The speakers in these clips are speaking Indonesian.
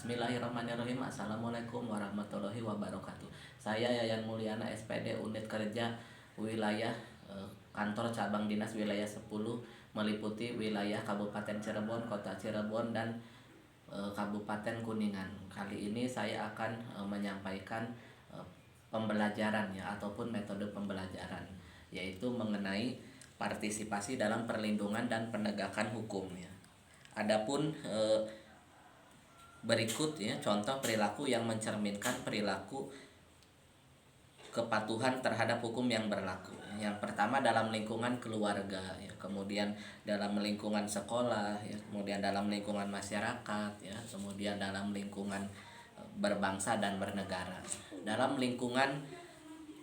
Bismillahirrahmanirrahim. Assalamualaikum warahmatullahi wabarakatuh. Saya Yayan Mulyana, SPD Unit Kerja Wilayah Kantor Cabang Dinas Wilayah 10, meliputi wilayah Kabupaten Cirebon, Kota Cirebon, dan Kabupaten Kuningan. Kali ini saya akan menyampaikan pembelajaran ya, ataupun metode pembelajaran, yaitu mengenai partisipasi dalam perlindungan dan penegakan hukum ya. Adapun berikut ya contoh perilaku yang mencerminkan perilaku kepatuhan terhadap hukum yang berlaku. Yang pertama dalam lingkungan keluarga ya, kemudian dalam lingkungan sekolah ya, kemudian dalam lingkungan masyarakat ya, kemudian dalam lingkungan berbangsa dan bernegara. Dalam lingkungan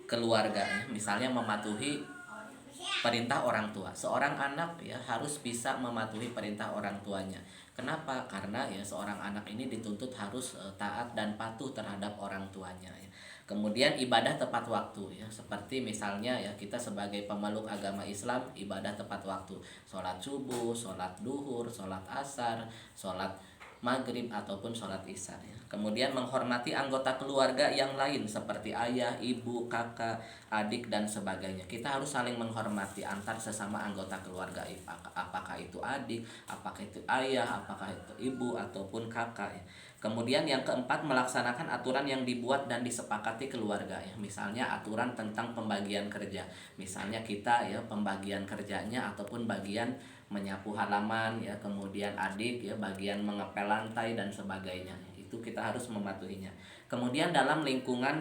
keluarga ya, misalnya mematuhi perintah orang tua. Seorang anak ya harus bisa mematuhi perintah orang tuanya. Kenapa? Karena ya seorang anak ini dituntut harus taat dan patuh terhadap orang tuanya ya. Kemudian ibadah tepat waktu ya, seperti misalnya ya kita sebagai pemeluk agama Islam ibadah tepat waktu, sholat subuh, sholat duhur, sholat asar, sholat maghrib ataupun sholat isya ya. Kemudian menghormati anggota keluarga yang lain seperti ayah, ibu, kakak, adik, dan sebagainya. Kita harus saling menghormati antar sesama anggota keluarga, apakah itu adik, apakah itu ayah, apakah itu ibu ataupun kakak ya. Kemudian yang keempat, melaksanakan aturan yang dibuat dan disepakati keluarga ya. Misalnya aturan tentang pembagian kerja. Misalnya kita ya pembagian kerjanya ataupun bagian menyapu halaman ya, kemudian adik ya bagian mengepel lantai dan sebagainya. Itu kita harus mematuhinya. Kemudian dalam lingkungan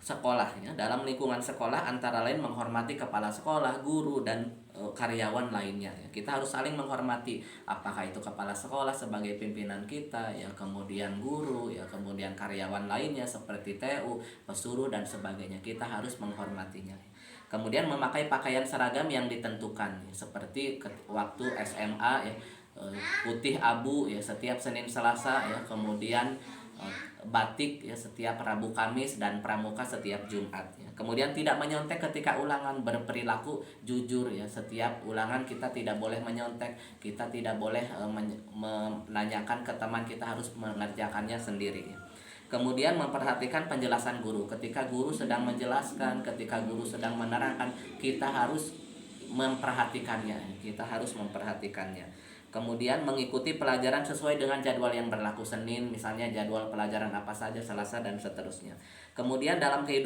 sekolah ya, dalam lingkungan sekolah antara lain menghormati kepala sekolah, guru, dan karyawan lainnya ya. Kita harus saling menghormati, apakah itu kepala sekolah sebagai pimpinan kita ya, kemudian guru ya, kemudian karyawan lainnya seperti TU, pesuruh, dan sebagainya. Kita harus menghormatinya. Kemudian memakai pakaian seragam yang ditentukan ya, seperti waktu SMA ya, putih abu ya setiap Senin Selasa ya, kemudian batik ya setiap Rabu Kamis, dan pramuka setiap Jumat ya. Kemudian tidak menyontek ketika ulangan, berperilaku jujur ya, setiap ulangan kita tidak boleh menyontek, kita tidak boleh menanyakan ke teman, kita harus mengerjakannya sendiri ya. Kemudian memperhatikan penjelasan guru. Ketika guru sedang menjelaskan, ketika guru sedang menerangkan, kita harus memperhatikannya. Kita harus memperhatikannya. Kemudian mengikuti pelajaran sesuai dengan jadwal yang berlaku. Senin misalnya jadwal pelajaran apa saja, Selasa, dan seterusnya. Kemudian dalam kehidupan